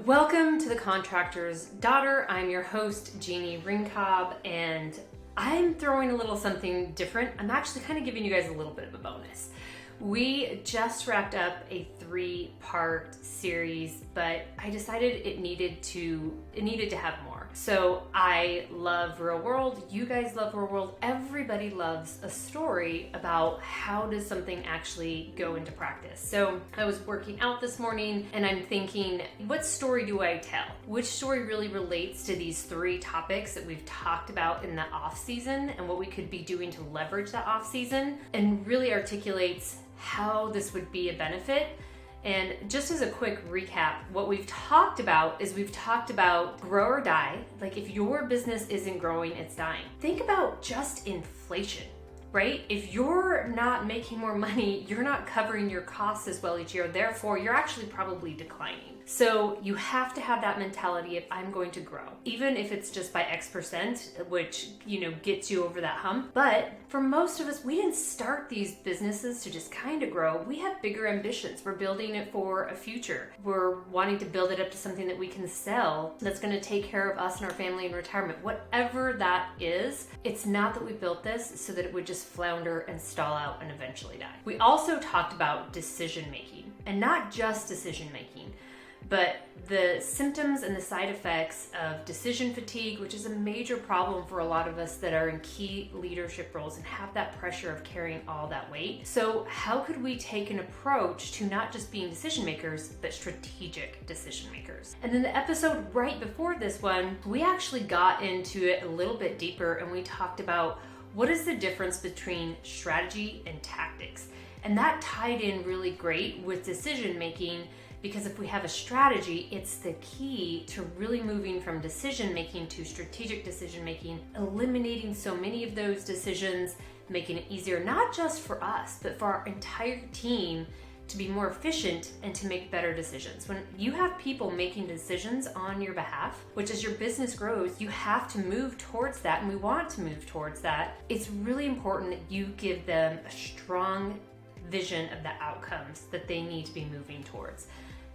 Welcome to the Contractor's Daughter. I'm your host, Jeani Ringkob, and I'm throwing a little something different. I'm actually kind of giving you guys a little bit of a bonus. We just wrapped up a 3-part series, but I decided it needed to have more. So I love real world. You guys love real world. Everybody loves a story about how does something actually go into practice. So I was working out this morning and I'm thinking, what story do I tell? Which story really relates to these 3 topics that we've talked about in the off season and what we could be doing to leverage that off season, and really articulates how this would be a benefit. And just as a quick recap, what we've talked about is grow or die. Like if your business isn't growing, it's dying. Think about just inflation, right? If you're not making more money, you're not covering your costs as well each year. Therefore, you're actually probably declining. So you have to have that mentality of I'm going to grow, even if it's just by X%, which, gets you over that hump. But for most of us, we didn't start these businesses to just kind of grow. We have bigger ambitions. We're building it for a future. We're wanting to build it up to something that we can sell that's going to take care of us and our family in retirement. Whatever that is, it's not that we built this so that it would just flounder and stall out and eventually die. We also talked about decision making, and not just decision making, but the symptoms and the side effects of decision fatigue, which is a major problem for a lot of us that are in key leadership roles and have that pressure of carrying all that weight. So how could we take an approach to not just being decision makers, but strategic decision makers? And then the episode right before this one, we actually got into it a little bit deeper and we talked about what is the difference between strategy and tactics. And that tied in really great with decision making, because if we have a strategy, it's the key to really moving from decision making to strategic decision making, eliminating so many of those decisions, making it easier, not just for us, but for our entire team to be more efficient and to make better decisions. When you have people making decisions on your behalf, which as your business grows, you have to move towards that, and we want to move towards that. It's really important that you give them a strong vision of the outcomes that they need to be moving towards.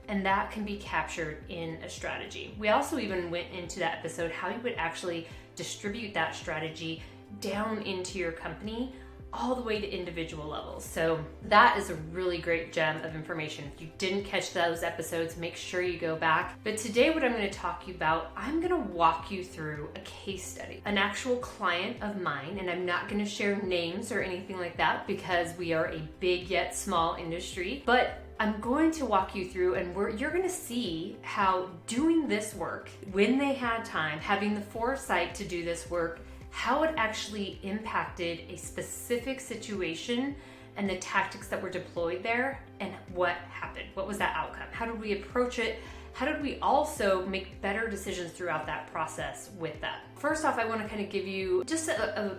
And that can be captured in a strategy. We also even went into that episode how you would actually distribute that strategy down into your company all the way to individual levels. So that is a really great gem of information. If you didn't catch those episodes, make sure you go back. But today what I'm going to talk to you about, I'm going to walk you through a case study, an actual client of mine, and I'm not going to share names or anything like that because we are a big yet small industry, but I'm going to walk you through, and you're going to see how doing this work, when they had time, having the foresight to do this work, how it actually impacted a specific situation and the tactics that were deployed there, and what happened. What was that outcome? How did we approach it? How did we also make better decisions throughout that process with that? First off, I want to kind of give you just a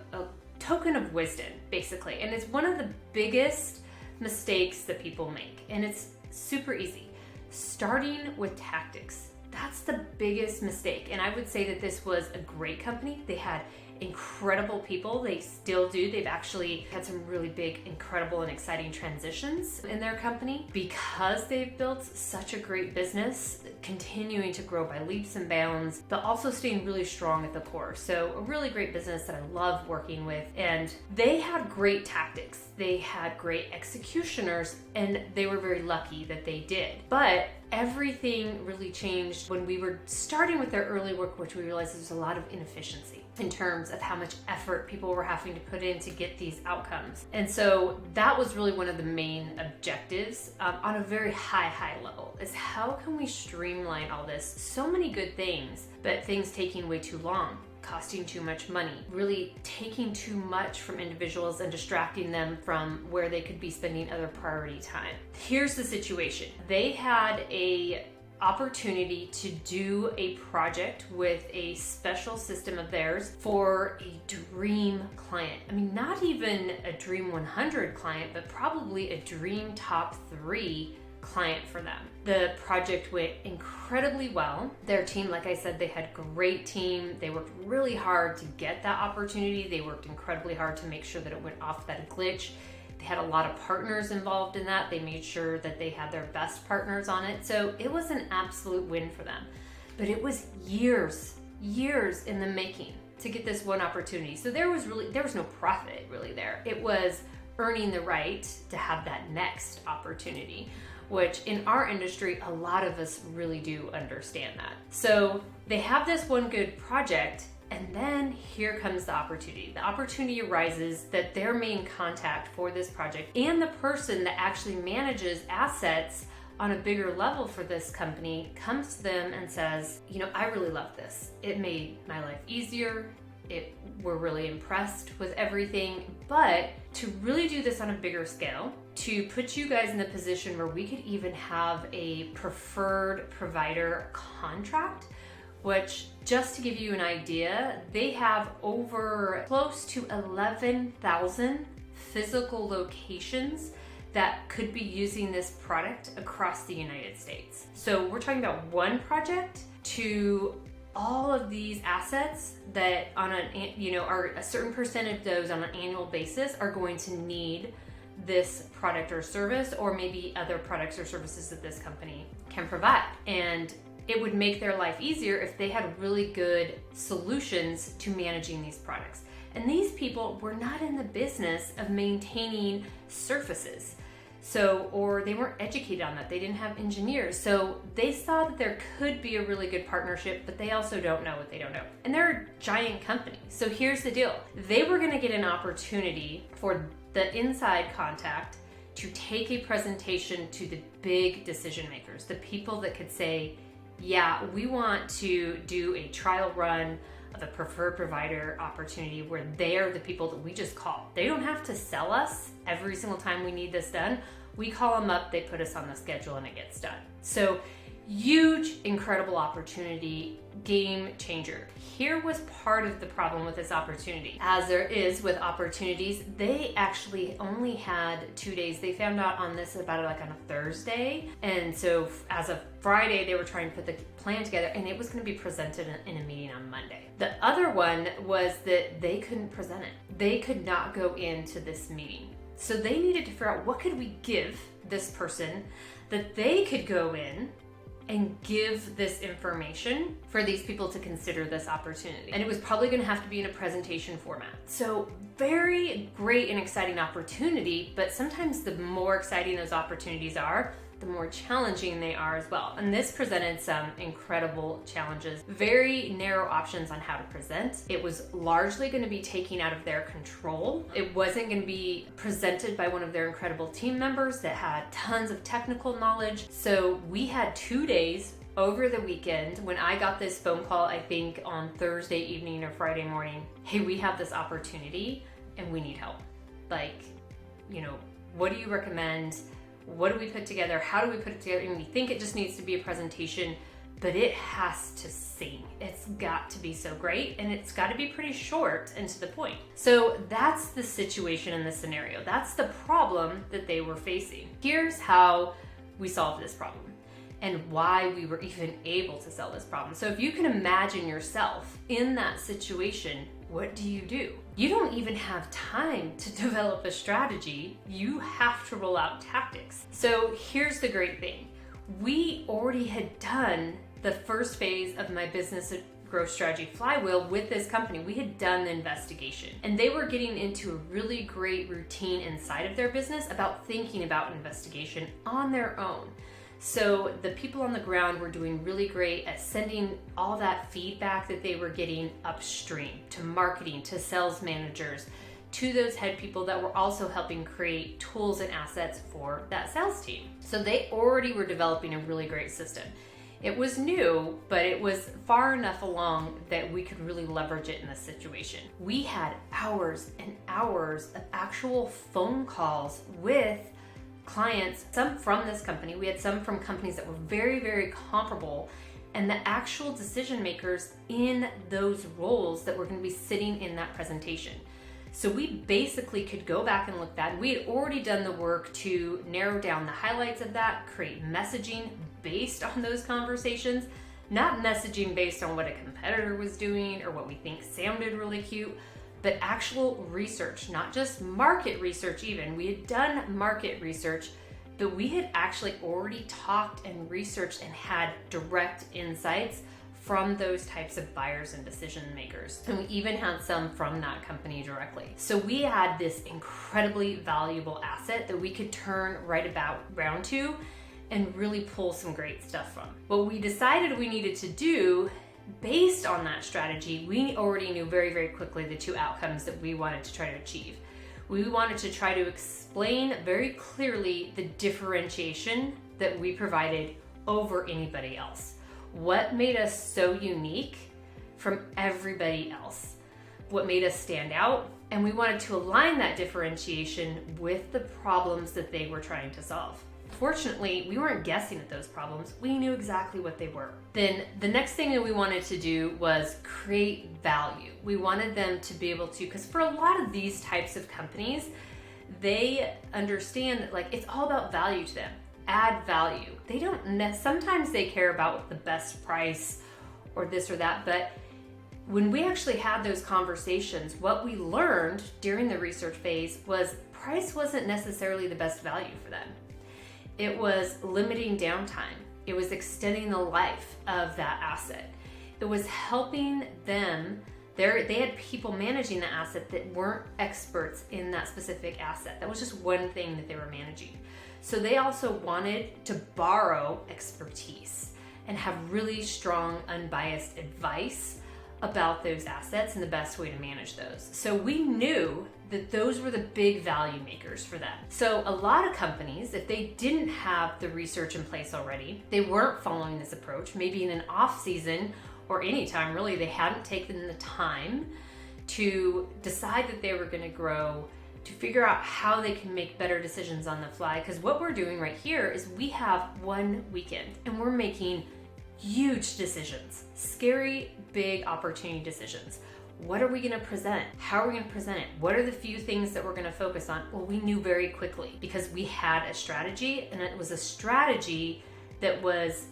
token of wisdom, basically. And it's one of the biggest mistakes that people make, and it's super easy. Starting with tactics. That's the biggest mistake. And I would say that this was a great company. They had incredible people. They still do. They've actually had some really big, incredible, and exciting transitions in their company because they've built such a great business, continuing to grow by leaps and bounds, but also staying really strong at the core. So a really great business that I love working with. And they had great tactics. They had great executioners, and they were very lucky that they did. But everything really changed when we were starting with their early work, which we realized there's a lot of inefficiency in terms of how much effort people were having to put in to get these outcomes. And so that was really one of the main objectives on a very high level, is how can we streamline all this? So many good things, but things taking way too long, costing too much money, really taking too much from individuals and distracting them from where they could be spending other priority time. Here's the situation. They had a opportunity to do a project with a special system of theirs for a dream client. I mean, not even a dream 100 client, but probably a dream top 3 client for them. The project went incredibly well. Their team, like I said, they had a great team. They worked really hard to get that opportunity. They worked incredibly hard to make sure that it went off that glitch. They had a lot of partners involved in that. They made sure that they had their best partners on it. So it was an absolute win for them. But it was years in the making to get this one opportunity. So there was no profit really there. It was earning the right to have that next opportunity, which in our industry, a lot of us really do understand that. So they have this one good project, and then here comes the opportunity. The opportunity arises that their main contact for this project and the person that actually manages assets on a bigger level for this company comes to them and says, I really love this. It made my life easier. We're really impressed with everything, but to really do this on a bigger scale, to put you guys in the position where we could even have a preferred provider contract, which, just to give you an idea, they have over close to 11,000 physical locations that could be using this product across the United States. So we're talking about one project to all of these assets that on are a certain percentage of those on an annual basis are going to need this product or service, or maybe other products or services that this company can provide. And it would make their life easier if they had really good solutions to managing these products. And these people were not in the business of maintaining surfaces. Or they weren't educated on that. They didn't have engineers. So they saw that there could be a really good partnership, but they also don't know what they don't know. And they're a giant company. So here's the deal. They were gonna get an opportunity for the inside contact to take a presentation to the big decision makers, the people that could say, yeah, we want to do a trial run of a preferred provider opportunity where they're the people that we just call. They don't have to sell us every single time we need this done. We call them up, they put us on the schedule, and it gets done. So huge, incredible opportunity, game changer. Here was part of the problem with this opportunity. As there is with opportunities, they actually only had 2 days. They found out on this about on a Thursday. And so as of Friday, they were trying to put the plan together, and it was going to be presented in a meeting on Monday. The other one was that they couldn't present it. They could not go into this meeting. So they needed to figure out what could we give this person that they could go in and give this information for these people to consider this opportunity. And it was probably gonna have to be in a presentation format. So very great and exciting opportunity, but sometimes the more exciting those opportunities are, the more challenging they are as well. And this presented some incredible challenges, very narrow options on how to present. It was largely going to be taken out of their control. It wasn't going to be presented by one of their incredible team members that had tons of technical knowledge. So we had 2 days over the weekend when I got this phone call, I think on Thursday evening or Friday morning, hey, we have this opportunity and we need help. What do you recommend? What do we put together? How do we put it together? And we think it just needs to be a presentation, but it has to sing. It's got to be so great, and it's got to be pretty short and to the point. So that's the situation in this scenario. That's the problem that they were facing. Here's how we solved this problem and why we were even able to solve this problem. So if you can imagine yourself in that situation, what do? You don't even have time to develop a strategy. You have to roll out tactics. So here's the great thing. We already had done the first phase of my business growth strategy flywheel with this company. We had done the investigation, and they were getting into a really great routine inside of their business about thinking about investigation on their own. So the people on the ground were doing really great at sending all that feedback that they were getting upstream to marketing, to sales managers, to those head people that were also helping create tools and assets for that sales team. So they already were developing a really great system. It was new, but it was far enough along that we could really leverage it in this situation. We had hours and hours of actual phone calls with clients, some from this company. We had some from companies that were very, very comparable, and the actual decision makers in those roles that were going to be sitting in that presentation. So we basically could go back and look at that. We had already done the work to narrow down the highlights of that, create messaging based on those conversations, not messaging based on what a competitor was doing or what we think sounded really cute, but actual research, not just market research even. We had done market research, but we had actually already talked and researched and had direct insights from those types of buyers and decision makers. And we even had some from that company directly. So we had this incredibly valuable asset that we could turn right about round to and really pull some great stuff from. What we decided we needed to do based on that strategy, we already knew very, very quickly the two outcomes that we wanted to try to achieve. We wanted to try to explain very clearly the differentiation that we provided over anybody else. What made us so unique from everybody else? What made us stand out? And we wanted to align that differentiation with the problems that they were trying to solve. Fortunately, we weren't guessing at those problems. We knew exactly what they were. Then the next thing that we wanted to do was create value. We wanted them to be able to, because for a lot of these types of companies, they understand that like it's all about value to them. Add value. They don't, sometimes they care about the best price or this or that, but when we actually had those conversations, what we learned during the research phase was price wasn't necessarily the best value for them. It was limiting downtime. It was extending the life of that asset. It was helping them. They had people managing the asset that weren't experts in that specific asset. That was just one thing that they were managing. So they also wanted to borrow expertise and have really strong, unbiased advice about those assets and the best way to manage those. So we knew that those were the big value makers for them. So a lot of companies, if they didn't have the research in place already, they weren't following this approach, maybe in an off season or any time really, they hadn't taken the time to decide that they were going to grow, to figure out how they can make better decisions on the fly. Because what we're doing right here is we have one weekend and we're making huge decisions, scary, big opportunity decisions. What are we going to present? How are we going to present it? What are the few things that we're going to focus on? Well, we knew very quickly because we had a strategy, and it was a strategy that was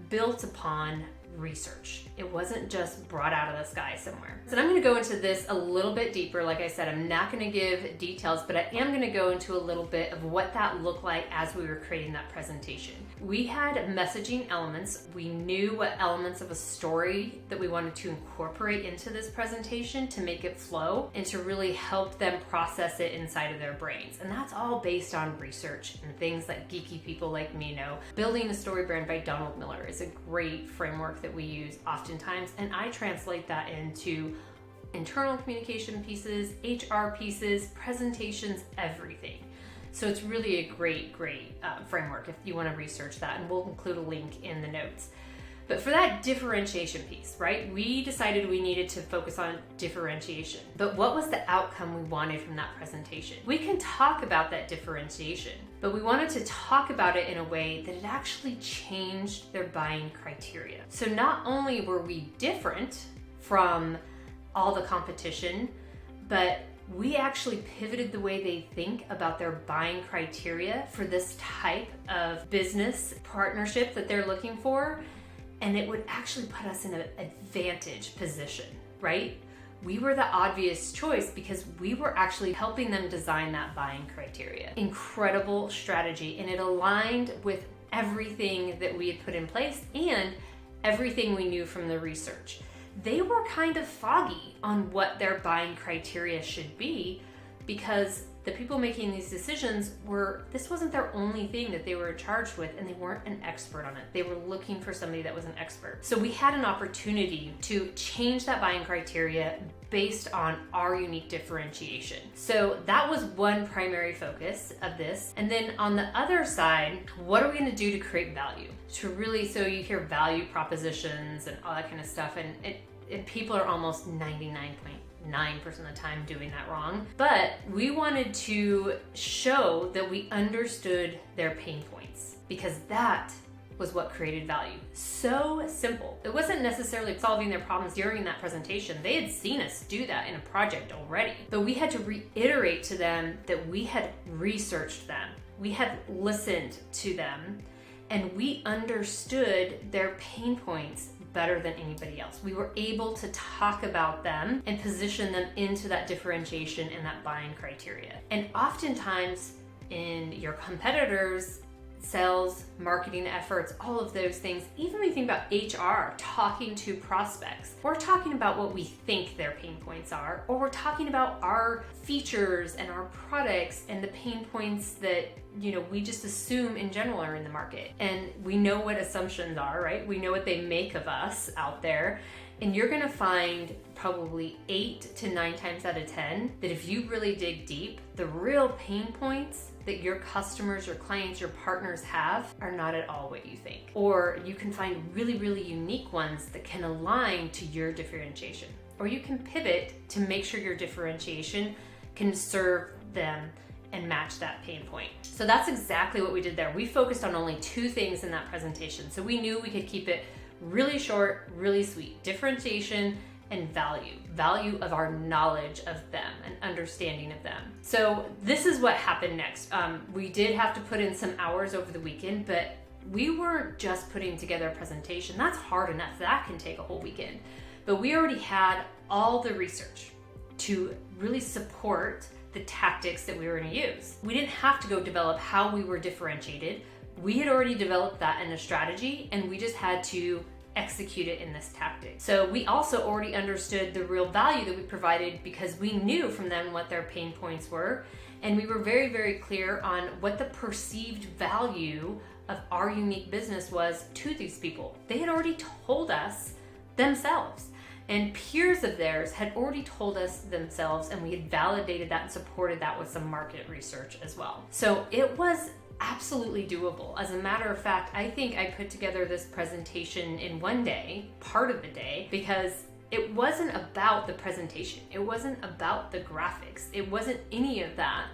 built upon research. It wasn't just brought out of the sky somewhere. So I'm going to go into this a little bit deeper. Like I said, I'm not going to give details, but I am going to go into a little bit of what that looked like as we were creating that presentation. We had messaging elements. We knew what elements of a story that we wanted to incorporate into this presentation to make it flow and to really help them process it inside of their brains. And that's all based on research and things that geeky people like me know. Building a Story Brand by Donald Miller is a great framework that we use oftentimes, and I translate that into internal communication pieces, HR pieces, presentations, everything. So it's really a great framework if you want to research that, and we'll include a link in the notes. But for that differentiation piece, right, we decided we needed to focus on differentiation. But what was the outcome we wanted from that presentation? We can talk about that differentiation, but we wanted to talk about it in a way that it actually changed their buying criteria. So not only were we different from all the competition, but we actually pivoted the way they think about their buying criteria for this type of business partnership that they're looking for. And it would actually put us in an advantage position, right? We were the obvious choice because we were actually helping them design that buying criteria. Incredible strategy, and it aligned with everything that we had put in place and everything we knew from the research. They were kind of foggy on what their buying criteria should be because the people making these decisions this wasn't their only thing that they were charged with, and they weren't an expert on it. They were looking for somebody that was an expert. So we had an opportunity to change that buying criteria based on our unique differentiation. So that was one primary focus of this. And then on the other side, what are we going to do to create value? So you hear value propositions and all that kind of stuff, and people are almost 99.9% of the time doing that wrong. But we wanted to show that we understood their pain points because that was what created value. So simple. It wasn't necessarily solving their problems during that presentation. They had seen us do that in a project already, but we had to reiterate to them that we had researched them. We had listened to them, and we understood their pain points better than anybody else. We were able to talk about them and position them into that differentiation and that buying criteria. And oftentimes in your competitors' sales, marketing efforts, all of those things, even when you think about HR, talking to prospects, we're talking about what we think their pain points are, or we're talking about our features and our products and the pain points that, we just assume in general are in the market. And we know what assumptions are, right? We know what they make of us out there. And you're gonna find probably 8 to 9 times out of 10 that if you really dig deep, the real pain points that your customers, your clients, your partners have are not at all what you think. Or you can find really, really unique ones that can align to your differentiation. Or you can pivot to make sure your differentiation can serve them and match that pain point. So that's exactly what we did there. We focused on only 2 things in that presentation. So we knew we could keep it really short, really sweet. Differentiation and value of our knowledge of them and understanding of them. So this is what happened next. We did have to put in some hours over the weekend, but we weren't just putting together a presentation. That's hard enough. That can take a whole weekend. But we already had all the research to really support the tactics that we were going to use. We didn't have to go develop how we were differentiated. We had already developed that in a strategy, and we just had to execute it in this tactic. So we also already understood the real value that we provided because we knew from them what their pain points were, and we were very, very clear on what the perceived value of our unique business was to these people. They had already told us themselves, and peers of theirs had already told us themselves, and we had validated that and supported that with some market research as well. So it was absolutely doable. As a matter of fact, I think I put together this presentation in one day, part of the day, because it wasn't about the presentation. It wasn't about the graphics. It wasn't any of that.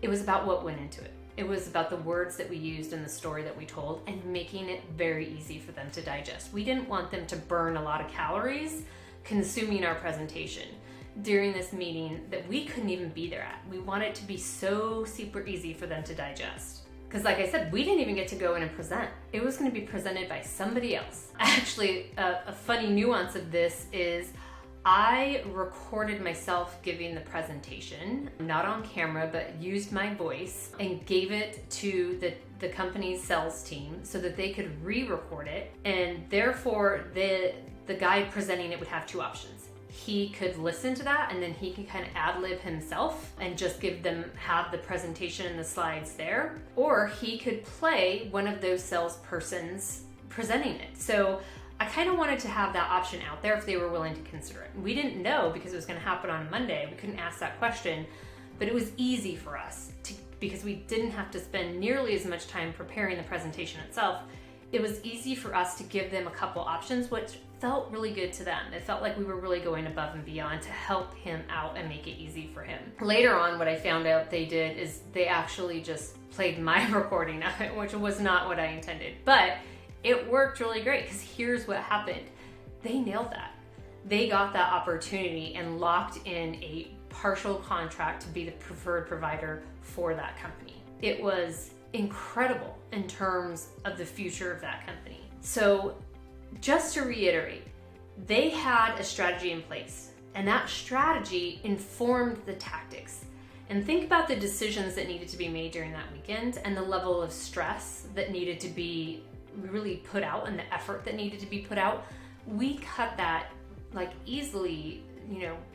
It was about what went into it. It was about the words that we used and the story that we told and making it very easy for them to digest. We didn't want them to burn a lot of calories consuming our presentation during this meeting that we couldn't even be there at. We want it to be so super easy for them to digest. Because like I said, we didn't even get to go in and present. It was going to be presented by somebody else. Actually, a funny nuance of this is I recorded myself giving the presentation, not on camera, but used my voice and gave it to the company's sales team so that they could re-record it. And therefore, the guy presenting it would have 2 options. He could listen to that and then he can kind of ad-lib himself and just have the presentation and the slides there. Or he could play one of those salespersons presenting it. So I kind of wanted to have that option out there if they were willing to consider it. We didn't know because it was going to happen on Monday. We couldn't ask that question, but it was easy for us because we didn't have to spend nearly as much time preparing the presentation itself. It was easy for us to give them a couple options, which felt really good to them. It felt like we were really going above and beyond to help him out and make it easy for him. Later on, what I found out they did is they actually just played my recording of it, which was not what I intended. But it worked really great because here's what happened. They nailed that. They got that opportunity and locked in a partial contract to be the preferred provider for that company. It was incredible in terms of the future of that company. So just to reiterate, they had a strategy in place, and that strategy informed the tactics. And think about the decisions that needed to be made during that weekend and the level of stress that needed to be really put out and the effort that needed to be put out. We cut that like easily,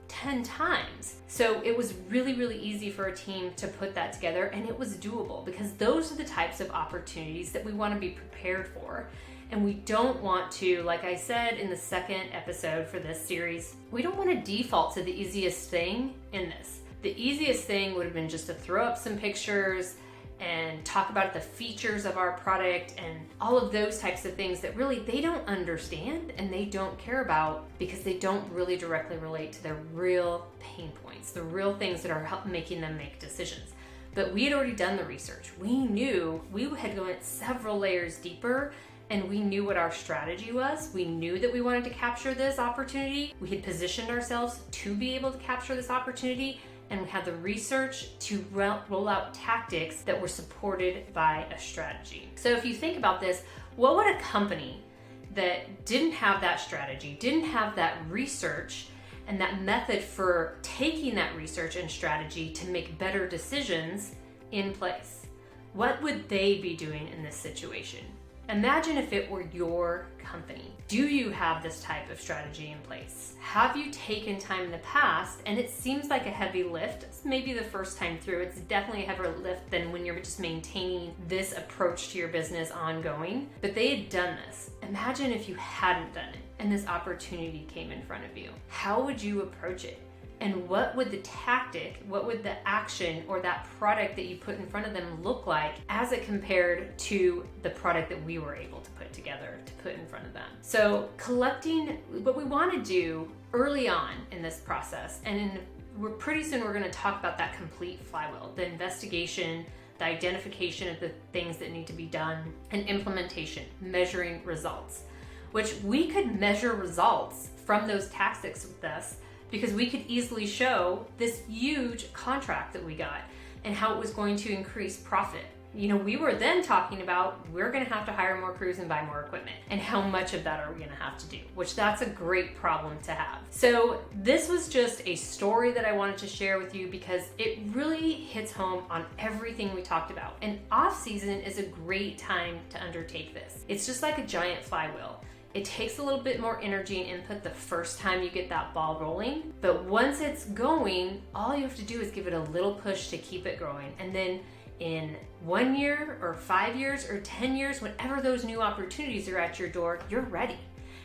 10 times. So it was really, really easy for a team to put that together, and it was doable because those are the types of opportunities that we want to be prepared for. And we don't want to, like I said in the second episode for this series, we don't want to default to the easiest thing in this. The easiest thing would have been just to throw up some pictures and talk about the features of our product and all of those types of things that really they don't understand and they don't care about because they don't really directly relate to their real pain points, the real things that are making them make decisions. But we had already done the research. We knew we had gone several layers deeper, and we knew what our strategy was. We knew that we wanted to capture this opportunity. We had positioned ourselves to be able to capture this opportunity, and we had the research to roll out tactics that were supported by a strategy. So if you think about this, what would a company that didn't have that strategy, didn't have that research and that method for taking that research and strategy to make better decisions in place? What would they be doing in this situation? Imagine if it were your company. Do you have this type of strategy in place? Have you taken time in the past and it seems like a heavy lift? It's maybe the first time through. It's definitely a heavier lift than when you're just maintaining this approach to your business ongoing. But they had done this. Imagine if you hadn't done it and this opportunity came in front of you. How would you approach it? And what would the tactic, what would the action or that product that you put in front of them look like as it compared to the product that we were able to put together to put in front of them? So collecting what we want to do early on in this process, and pretty soon we're going to talk about that complete flywheel, the investigation, the identification of the things that need to be done, and implementation, measuring results, which we could measure results from those tactics with us, because we could easily show this huge contract that we got and how it was going to increase profit. You know, we were then talking about we're going to have to hire more crews and buy more equipment, and how much of that are we going to have to do, which that's a great problem to have. So this was just a story that I wanted to share with you because it really hits home on everything we talked about. And off season is a great time to undertake this. It's just like a giant flywheel. It takes a little bit more energy and input the first time you get that ball rolling, but once it's going, all you have to do is give it a little push to keep it growing. And then in 1 year or 5 years or 10 years, whenever those new opportunities are at your door, you're ready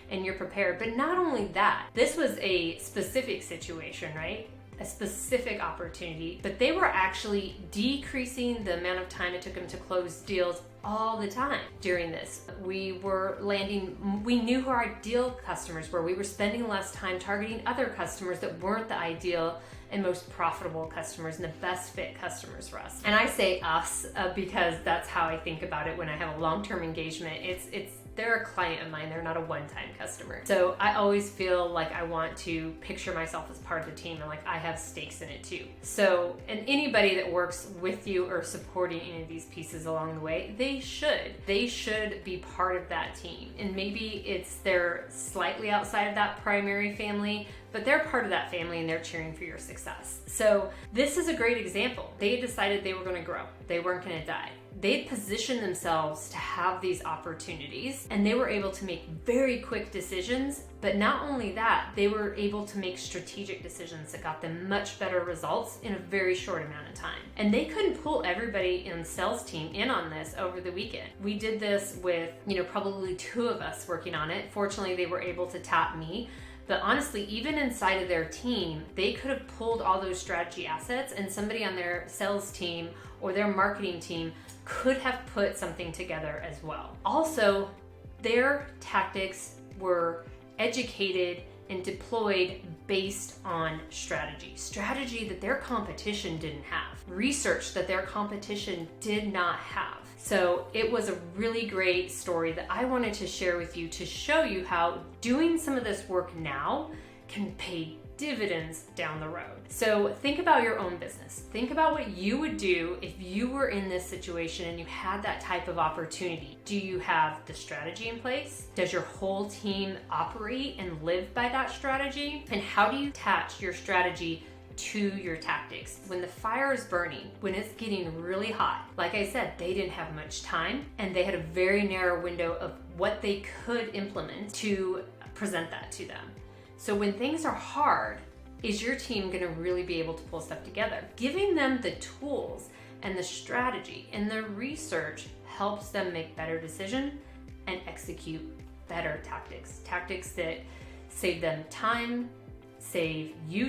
and you're prepared. But not only that, this was a specific situation, right? A specific opportunity, but they were actually decreasing the amount of time it took them to close deals all the time during this. We knew who our ideal customers were. We were spending less time targeting other customers that weren't the ideal and most profitable customers and the best fit customers for us. And I say us because that's how I think about it when I have a long-term engagement. They're a client of mine, they're not a one-time customer. So I always feel like I want to picture myself as part of the team and like I have stakes in it too. So, and anybody that works with you or supporting any of these pieces along the way, they should be part of that team. And maybe they're slightly outside of that primary family, but they're part of that family and they're cheering for your success. So this is a great example. They decided they were going to grow. They weren't going to die. They positioned themselves to have these opportunities and they were able to make very quick decisions. But not only that, they were able to make strategic decisions that got them much better results in a very short amount of time. And they couldn't pull everybody in the sales team in on this over the weekend. We did this with, probably 2 of us working on it. Fortunately, they were able to tap me. But honestly, even inside of their team, they could have pulled all those strategy assets and somebody on their sales team or their marketing team could have put something together as well. Also, their tactics were educated and deployed based on strategy that their competition didn't have, research that their competition did not have. So it was a really great story that I wanted to share with you to show you how doing some of this work now can pay dividends down the road. So think about your own business. Think about what you would do if you were in this situation and you had that type of opportunity. Do you have the strategy in place? Does your whole team operate and live by that strategy? And how do you attach your strategy to your tactics? When the fire is burning, when it's getting really hot, like I said, they didn't have much time and they had a very narrow window of what they could implement to present that to them. So when things are hard, is your team going to really be able to pull stuff together? Giving them the tools and the strategy and the research helps them make better decisions and execute better tactics. Tactics that save them time, save you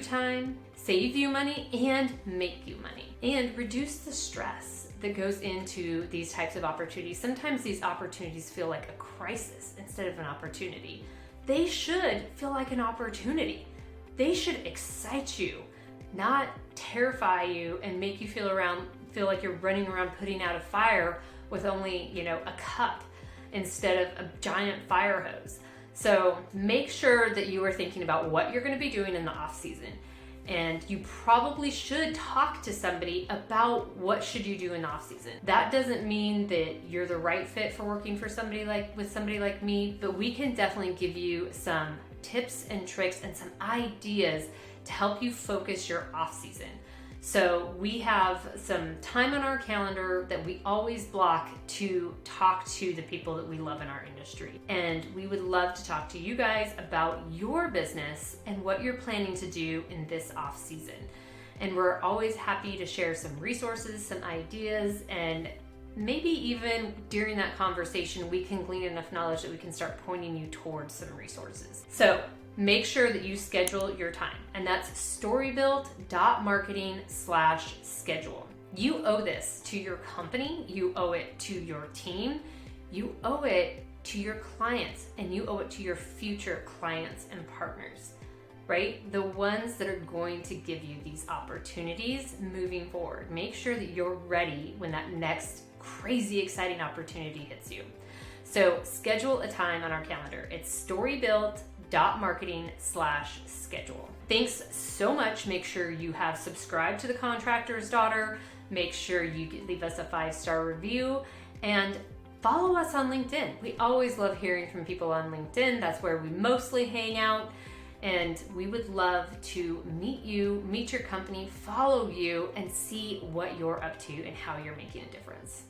money, and make you money. And reduce the stress that goes into these types of opportunities. Sometimes these opportunities feel like a crisis instead of an opportunity. They should feel like an opportunity. They should excite you, not terrify you and make you feel like you're running around putting out a fire with only, a cup instead of a giant fire hose. So make sure that you are thinking about what you're going to be doing in the off season and you probably should talk to somebody about what should you do in off season. That doesn't mean that you're the right fit for working for somebody like me, but we can definitely give you some tips and tricks and some ideas to help you focus your off season. So we have some time on our calendar that we always block to talk to the people that we love in our industry. And we would love to talk to you guys about your business and what you're planning to do in this off season. And we're always happy to share some resources, some ideas, and maybe even during that conversation, we can glean enough knowledge that we can start pointing you towards some resources. So make sure that you schedule your time, and that's storybuilt.marketing/schedule. You owe this to your company, you owe it to your team, you owe it to your clients, and you owe it to your future clients and partners, right? The ones that are going to give you these opportunities moving forward. Make sure that you're ready when that next crazy exciting opportunity hits you. So schedule a time on our calendar. It's storybuilt.marketing/schedule. Thanks so much. Make sure you have subscribed to the Contractor's Daughter. Make sure you leave us a 5-star review and follow us on LinkedIn. We always love hearing from people on LinkedIn. That's where we mostly hang out. And we would love to meet you, meet your company, follow you, and see what you're up to and how you're making a difference.